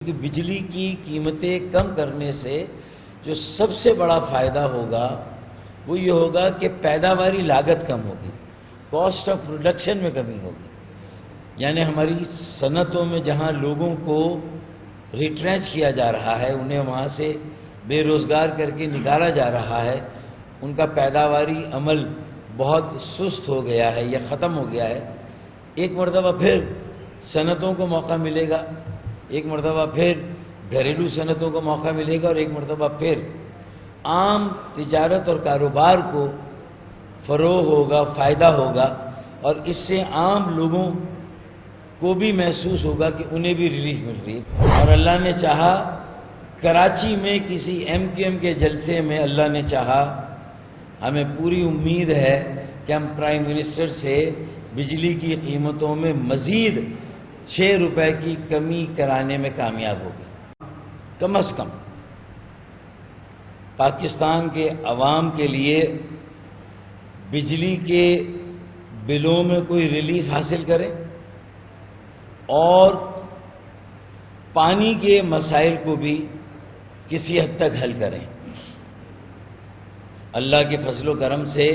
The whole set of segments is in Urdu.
کہ بجلی کی قیمتیں کم کرنے سے جو سب سے بڑا فائدہ ہوگا وہ یہ ہوگا کہ پیداواری لاگت کم ہوگی، کاسٹ آف پروڈکشن میں کمی ہوگی۔ یعنی ہماری صنعتوں میں جہاں لوگوں کو ریٹرینچ کیا جا رہا ہے، انہیں وہاں سے بے روزگار کر کے نکالا جا رہا ہے، ان کا پیداواری عمل بہت سست ہو گیا ہے یا ختم ہو گیا ہے، ایک مرتبہ پھر صنعتوں کو موقع ملے گا، ایک مرتبہ پھر گھریلو صنعتوں کو موقع ملے گا، اور ایک مرتبہ پھر عام تجارت اور کاروبار کو فروغ ہوگا، فائدہ ہوگا، اور اس سے عام لوگوں کو بھی محسوس ہوگا کہ انہیں بھی ریلیف مل رہی ہے۔ اور اللہ نے چاہا کراچی میں کسی ایم کیو ایم کے جلسے میں اللہ نے چاہا، ہمیں پوری امید ہے کہ ہم پرائم منسٹر سے بجلی کی قیمتوں میں مزید 6 روپے کی کمی کرانے میں کامیاب ہوگی۔ کم از کم پاکستان کے عوام کے لیے بجلی کے بلوں میں کوئی ریلیف حاصل کریں اور پانی کے مسائل کو بھی کسی حد تک حل کریں۔ اللہ کے فضل و کرم سے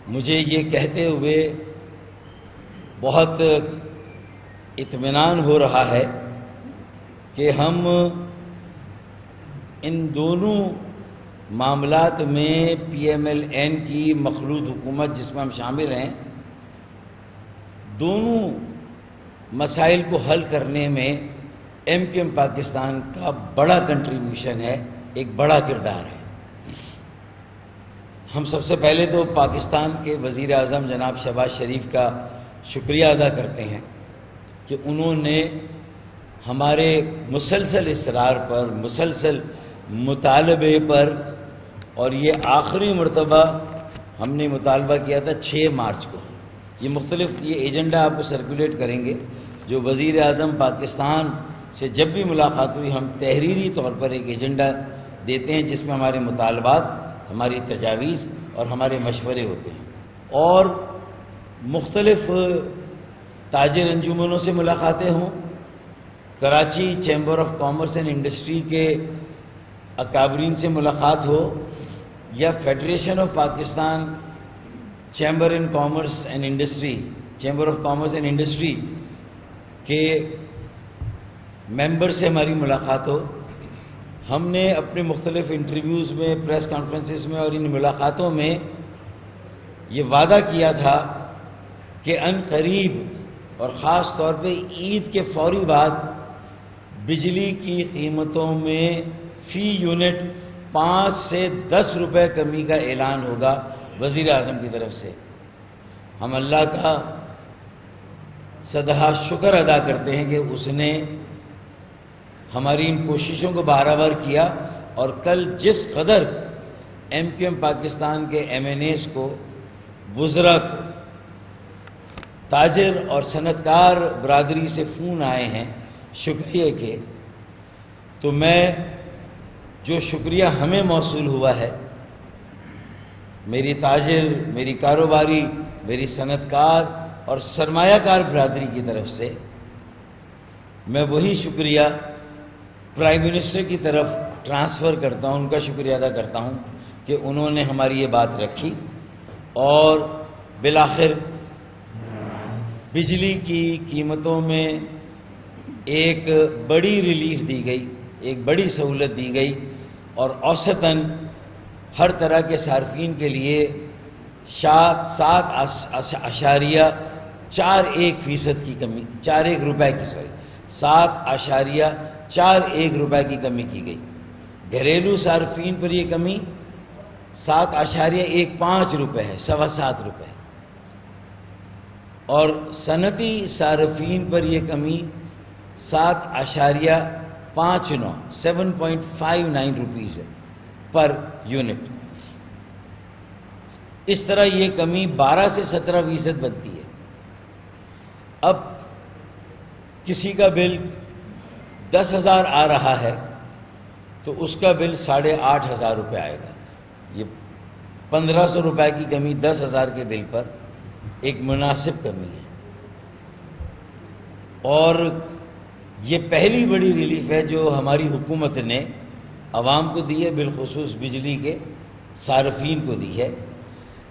مجھے یہ کہتے ہوئے بہت اطمینان ہو رہا ہے کہ ہم ان دونوں معاملات میں پی ایم ایل این کی مخلوط حکومت جس میں ہم شامل ہیں، دونوں مسائل کو حل کرنے میں ایم کیو ایم پاکستان کا بڑا کنٹریبیوشن ہے، ایک بڑا کردار ہے۔ ہم سب سے پہلے تو پاکستان کے وزیر اعظم جناب شہباز شریف کا شکریہ ادا کرتے ہیں کہ انہوں نے ہمارے مسلسل اصرار پر، مسلسل مطالبے پر، اور یہ آخری مرتبہ ہم نے مطالبہ کیا تھا 6 مارچ کو، یہ ایجنڈا آپ کو سرکولیٹ کریں گے، جو وزیر اعظم پاکستان سے جب بھی ملاقات ہوئی ہم تحریری طور پر ایک ایجنڈا دیتے ہیں جس میں ہمارے مطالبات، ہماری تجاویز اور ہمارے مشورے ہوتے ہیں، اور مختلف تاجر انجمنوں سے ملاقاتیں ہوں، Karachi chamber of commerce and industry کے اکابرین سے ملاقات ہو، یا federation of Pakistan chamber of commerce and industry کے ممبر سے ہماری ملاقات ہو۔ ہم نے اپنے مختلف انٹرویوز میں، پریس کانفرنسز میں اور ان ملاقاتوں میں یہ وعدہ کیا تھا کہ ان قریب اور خاص طور پہ عید کے فوری بعد بجلی کی قیمتوں میں فی یونٹ 5 سے 10 روپے کمی کا اعلان ہوگا وزیر اعظم کی طرف سے۔ ہم اللہ کا صدہا شکر ادا کرتے ہیں کہ اس نے ہماری ان کوششوں کو بارآور کیا، اور کل جس قدر ایم کیو ایم پاکستان کے ایم این ایز کو، وزراء کو، تاجر اور صنعت کار برادری سے فون آئے ہیں شکریہ کے، تو میں جو شکریہ ہمیں موصول ہوا ہے، میری تاجر، میری کاروباری، میری صنعت کار اور سرمایہ کار برادری کی طرف سے، میں وہی شکریہ پرائم منسٹر کی طرف ٹرانسفر کرتا ہوں، ان کا شکریہ ادا کرتا ہوں کہ انہوں نے ہماری یہ بات رکھی، اور بالآخر بجلی کی قیمتوں میں ایک بڑی ریلیف دی گئی، ایک بڑی سہولت دی گئی، اور اوسطاً ہر طرح کے صارفین کے لیے 7.41% کی کمی، 41 روپے کی 7.41 روپے کی کمی کی گئی۔ گھریلو صارفین پر یہ کمی 7.15 روپے ہے، 7.25 روپے، اور صنعتی صارفین پر یہ کمی 7.59 روپیز ہے پر یونٹ۔ اس طرح یہ کمی 12 سے 17% بنتی ہے۔ اب کسی کا بل 10,000 آ رہا ہے تو اس کا بل 8,500 روپے آئے گا۔ یہ 1,500 روپے کی کمی 10,000 کے بل پر ایک مناسب کمی ہے۔ اور یہ پہلی بڑی ریلیف ہے جو ہماری حکومت نے عوام کو دی ہے، بالخصوص بجلی کے صارفین کو دی ہے۔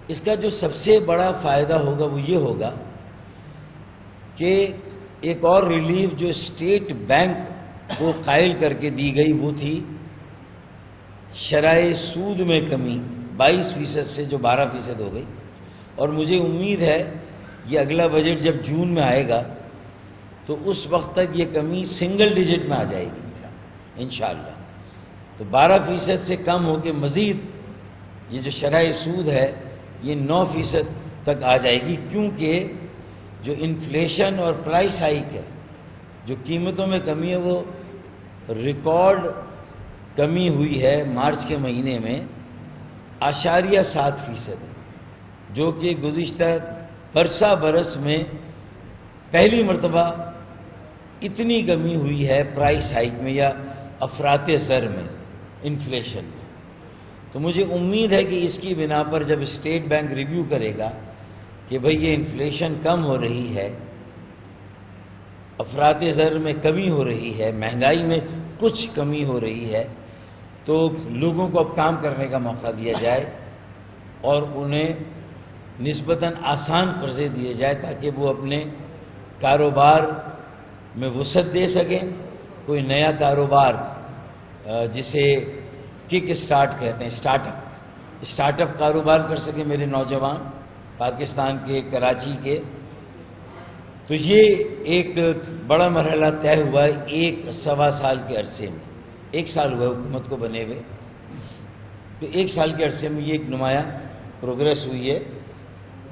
اس کا جو سب سے بڑا فائدہ ہوگا وہ یہ ہوگا کہ ایک اور ریلیف جو اسٹیٹ بینک کو قائل کر کے دی گئی وہ تھی شرائح سود میں کمی 22% سے جو 12% ہو گئی، اور مجھے امید ہے یہ اگلا بجٹ جب جون میں آئے گا تو اس وقت تک یہ کمی سنگل ڈیجٹ میں آ جائے گی انشاءاللہ۔ تو 12% سے کم ہو کے مزید یہ جو شرائح سود ہے یہ 9% تک آ جائے گی، کیونکہ جو انفلیشن اور پرائس ہائیک ہے، جو قیمتوں میں کمی ہے، وہ ریکارڈ کمی ہوئی ہے مارچ کے مہینے میں 7.7%، جو کہ گزشتہ برس میں پہلی مرتبہ اتنی کمی ہوئی ہے پرائس ہائیک میں یا افراط زر میں، انفلیشن میں۔ تو مجھے امید ہے کہ اس کی بنا پر جب اسٹیٹ بینک ریویو کرے گا کہ بھئی یہ انفلیشن کم ہو رہی ہے، افراط زر میں کمی ہو رہی ہے، مہنگائی میں کچھ کمی ہو رہی ہے، تو لوگوں کو اب کام کرنے کا موقع دیا جائے اور انہیں نسبتاً آسان قرضے دیے جائے تاکہ وہ اپنے کاروبار میں وسعت دے سکیں، کوئی نیا کاروبار جسے کک اسٹارٹ کہتے ہیں، اسٹارٹ اپ کاروبار کر سکیں میرے نوجوان پاکستان کے کراچی کے۔ تو یہ ایک بڑا مرحلہ طے ہوا ہے 1.25 سال کے عرصے میں، 1 سال ہوا ہے حکومت کو بنے ہوئے، تو 1 سال کے عرصے میں یہ ایک نمایاں پروگریس ہوئی ہے،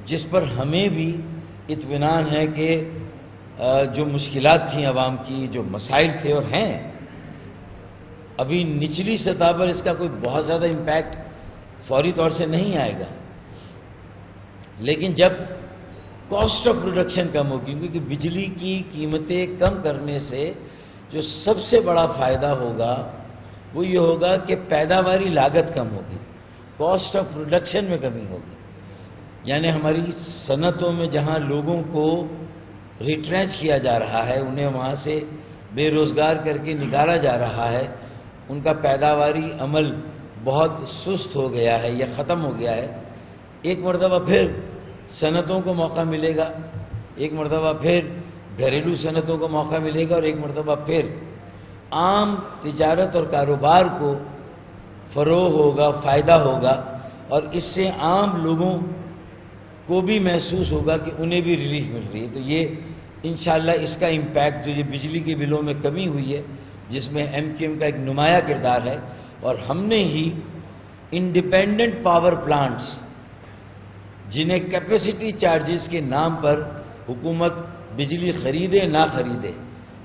جس پر ہمیں بھی اطمینان ہے کہ جو مشکلات تھیں عوام کی، جو مسائل تھے اور ہیں، ابھی نچلی سطح پر اس کا کوئی بہت زیادہ امپیکٹ فوری طور سے نہیں آئے گا، لیکن جب کاسٹ آف پروڈکشن کم ہوگی، کیونکہ بجلی کی قیمتیں کم کرنے سے جو سب سے بڑا فائدہ ہوگا وہ یہ ہوگا کہ پیداواری لاگت کم ہوگی، کاسٹ آف پروڈکشن میں کمی ہوگی، یعنی ہماری صنعتوں میں جہاں لوگوں کو ریٹرینچ کیا جا رہا ہے، انہیں وہاں سے بے روزگار کر کے نکالا جا رہا ہے، ان کا پیداواری عمل بہت سست ہو گیا ہے یا ختم ہو گیا ہے، ایک مرتبہ پھر صنعتوں کو موقع ملے گا، ایک مرتبہ پھر گھریلو صنعتوں کو موقع ملے گا، اور ایک مرتبہ پھر عام تجارت اور کاروبار کو فروغ ہوگا، فائدہ ہوگا، اور اس سے عام لوگوں کو بھی محسوس ہوگا کہ انہیں بھی ریلیف مل رہی ہے۔ تو یہ انشاءاللہ اس کا امپیکٹ جو یہ بجلی کے بلوں میں کمی ہوئی ہے، جس میں ایم کیو ایم کا ایک نمایاں کردار ہے، اور ہم نے ہی انڈیپینڈنٹ پاور پلانٹس جنہیں کیپیسٹی چارجز کے نام پر حکومت بجلی خریدے نہ خریدے،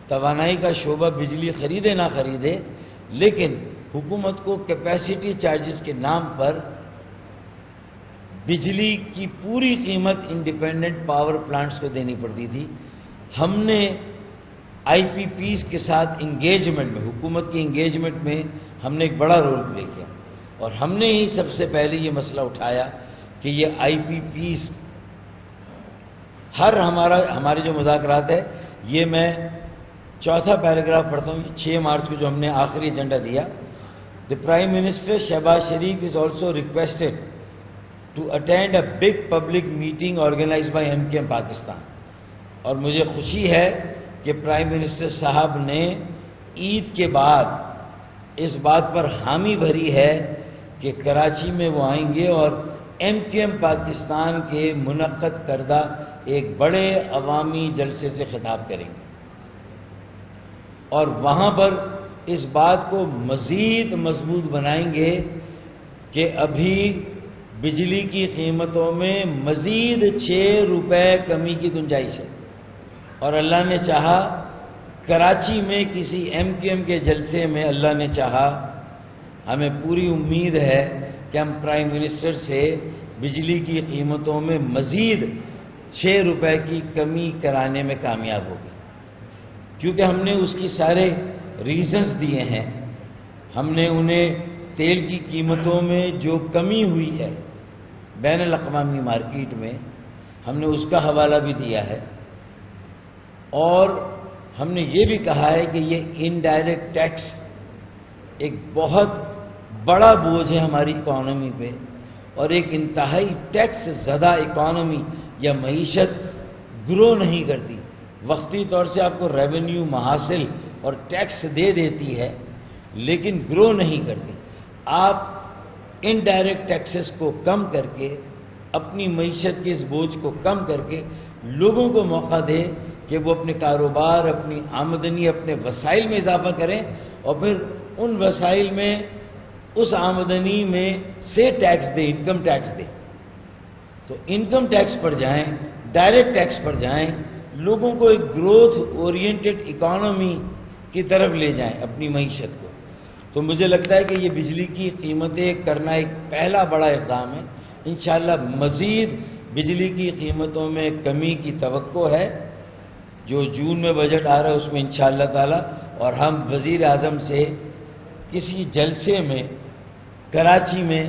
توانائی کا شعبہ بجلی خریدے نہ خریدے، لیکن حکومت کو کیپیسٹی چارجز کے نام پر بجلی کی پوری قیمت انڈیپینڈنٹ پاور پلانٹس کو دینی پڑتی تھی۔ ہم نے آئی پی پیز کے ساتھ انگیجمنٹ میں، حکومت کی انگیجمنٹ میں ہم نے ایک بڑا رول پلے کیا، اور ہم نے ہی سب سے پہلے یہ مسئلہ اٹھایا کہ یہ آئی پی پیز ہمارے جو مذاکرات ہے، یہ میں 4تھا پیراگراف پڑھتا ہوں، 6 مارچ کو جو ہم نے آخری ایجنڈا دیا۔ The Prime Minister Shehbaz Sharif is also requested to attend a big public meeting organized by MKM Pakistan۔ اور مجھے خوشی ہے کہ پرائم منسٹر صاحب نے عید کے بعد اس بات پر حامی بھری ہے کہ کراچی میں وہ آئیں گے اور ایم کیو ایم پاکستان کے منعقد کردہ ایک بڑے عوامی جلسے سے خطاب کریں گے، اور وہاں پر اس بات کو مزید مضبوط بنائیں گے کہ ابھی بجلی کی قیمتوں میں مزید 6 روپے کمی کی گنجائش ہے، اور اللہ نے چاہا کراچی میں کسی ایم کیو ایم کے جلسے میں اللہ نے چاہا، ہمیں پوری امید ہے کہ ہم پرائم منسٹر سے بجلی کی قیمتوں میں مزید 6 روپے کی کمی کرانے میں کامیاب ہوگی، کیونکہ ہم نے اس کی سارے ریزنز دیے ہیں۔ ہم نے انہیں تیل کی قیمتوں میں جو کمی ہوئی ہے بین الاقوامی مارکیٹ میں، ہم نے اس کا حوالہ بھی دیا ہے، اور ہم نے یہ بھی کہا ہے کہ یہ انڈائریکٹ ٹیکس ایک بہت بڑا بوجھ ہے ہماری اکانومی پہ، اور ایک انتہائی ٹیکس زدہ اکانومی یا معیشت گرو نہیں کرتی۔ وقتی طور سے آپ کو ریونیو محاصل اور ٹیکس دے دیتی ہے لیکن گرو نہیں کرتی۔ آپ انڈائریکٹ ٹیکسز کو کم کر کے، اپنی معیشت کے اس بوجھ کو کم کر کے لوگوں کو موقع دیں کہ وہ اپنے کاروبار، اپنی آمدنی، اپنے وسائل میں اضافہ کریں، اور پھر ان وسائل میں، اس آمدنی میں سے ٹیکس دیں، انکم ٹیکس دیں۔ تو انکم ٹیکس پر جائیں، ڈائریکٹ ٹیکس پر جائیں، لوگوں کو ایک گروتھ اورینٹڈ اکانومی کی طرف لے جائیں اپنی معیشت کو۔ تو مجھے لگتا ہے کہ یہ بجلی کی قیمتیں کرنا ایک پہلا بڑا اقدام ہے۔ انشاءاللہ مزید بجلی کی قیمتوں میں کمی کی توقع ہے۔ جو جون میں بجٹ آ رہا ہے اس میں انشاءاللہ تعالی، اور ہم وزیر اعظم سے کسی جلسے میں کراچی میں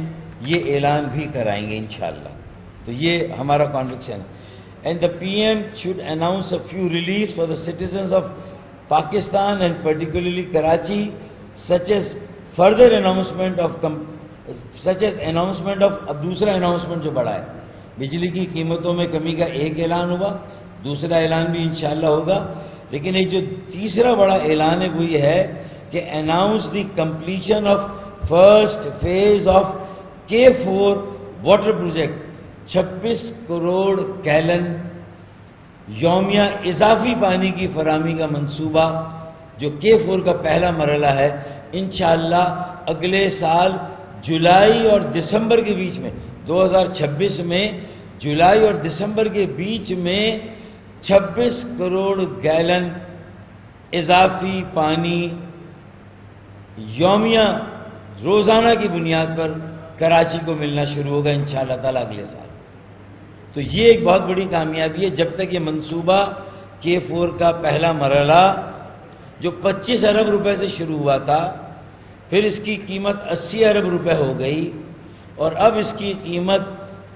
یہ اعلان بھی کرائیں گے انشاءاللہ۔ تو یہ ہمارا کانوکشن ہے۔ And the PM should announce a few reliefs for the citizens of Pakistan and particularly Karachi, such as اب دوسرا اناؤنسمنٹ جو بڑا ہے، بجلی کی قیمتوں میں کمی کا ایک اعلان ہوا، دوسرا اعلان بھی انشاءاللہ ہوگا، لیکن ایک جو تیسرا بڑا اعلان ہے وہ یہ ہے کہ announce the completion of first phase of K4 water project, 26 crore gallon یومیہ اضافی پانی کی فراہمی کا منصوبہ جو K4 کا پہلا مرحلہ ہے، انشاءاللہ اگلے سال جولائی اور دسمبر کے بیچ میں، 2026 میں جولائی اور دسمبر کے بیچ میں 26 کروڑ گیلن اضافی پانی یومیہ روزانہ کی بنیاد پر کراچی کو ملنا شروع ہوگا انشاءاللہ تعالی اگلے سال۔ تو یہ ایک بہت بڑی کامیابی ہے۔ جب تک یہ منصوبہ K4 کا پہلا مرحلہ جو 25 ارب روپے سے شروع ہوا تھا، پھر اس کی قیمت 80 ارب روپے ہو گئی، اور اب اس کی قیمت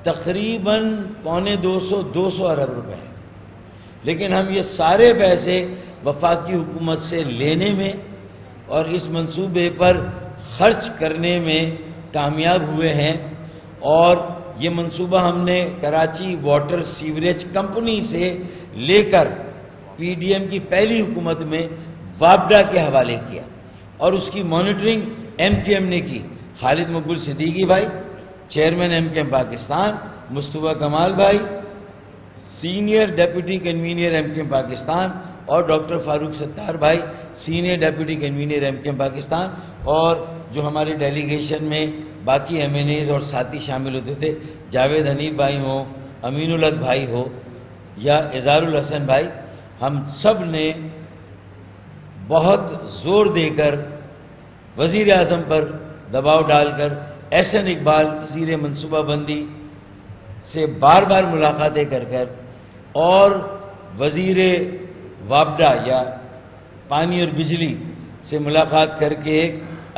تقریباً 200 ارب روپے ہے۔ لیکن ہم یہ سارے پیسے وفاقی حکومت سے لینے میں اور اس منصوبے پر خرچ کرنے میں کامیاب ہوئے ہیں، اور یہ منصوبہ ہم نے کراچی واٹر سیوریج کمپنی سے لے کر PDM کی پہلی حکومت میں وابڈا کے حوالے کیا، اور اس کی مانیٹرنگ MKM نے کی۔ خالد مقبول صدیقی بھائی چیئرمین MKM پاکستان، مصطفیٰ کمال بھائی senior deputy convener MKM Pakistan, اور ڈاکٹر فاروق ستار بھائی senior deputy convener MKM Pakistan, اور جو ہمارے ڈیلیگیشن میں باقی MNAs اور ساتھی شامل ہوتے تھے، جاوید حنیف بھائی ہوں، امین الحق بھائی ہو یا اظہار الحسن بھائی، ہم سب نے بہت زور دے کر وزیر اعظم پر دباؤ ڈال کر احسن اقبال وزیر منصوبہ بندی سے بار بار ملاقاتیں کر اور وزیر وابڈا یا پانی اور بجلی سے ملاقات کر کے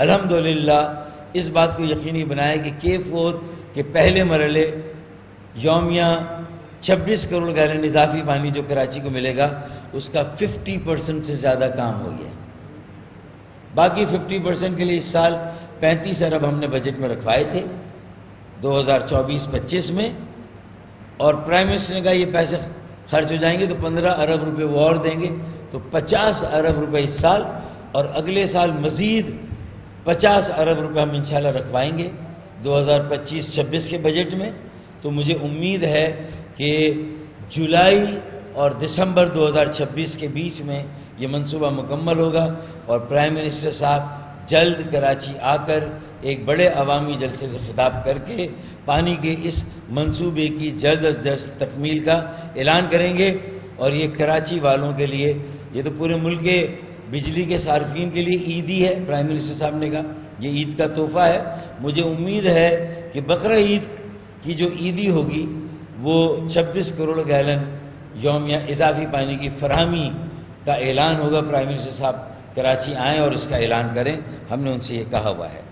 الحمدللہ اس بات کو یقینی بنایا کہ K4 کے پہلے مرحلے یومیہ 26 کروڑ گیلن اضافی پانی جو کراچی کو ملے گا اس کا 50% سے زیادہ کام ہو گیا۔ باقی 50% کے لیے اس سال 35 ارب ہم نے بجٹ میں رکھوائے تھے 2024-25 میں، اور پرائم منسٹر نے کہا یہ پیسے خرچ ہو جائیں گے تو 15 ارب روپے وہ اور دیں گے، تو 50 ارب روپے اس سال، اور اگلے سال مزید 50 ارب روپے ہم انشاءاللہ رکھوائیں گے 2025-26 کے بجٹ میں۔ تو مجھے امید ہے کہ جولائی اور دسمبر 2026 کے بیچ میں یہ منصوبہ مکمل ہوگا، اور پرائم منسٹر صاحب جلد کراچی آ کر ایک بڑے عوامی جلسے سے خطاب کر کے پانی کے اس منصوبے کی جلد از جلد تکمیل کا اعلان کریں گے، اور یہ کراچی والوں کے لیے، یہ تو پورے ملک کے بجلی کے صارفین کے لیے عیدی ہے، پرائم منسٹر صاحب نے کہا یہ عید کا تحفہ ہے۔ مجھے امید ہے کہ بقرہ عید کی جو عیدی ہوگی وہ 26 کروڑ گیلن یومیہ اضافی پانی کی فراہمی کا اعلان ہوگا۔ پرائم منسٹر صاحب کراچی آئیں اور اس کا اعلان کریں، ہم نے ان سے یہ کہا ہوا ہے۔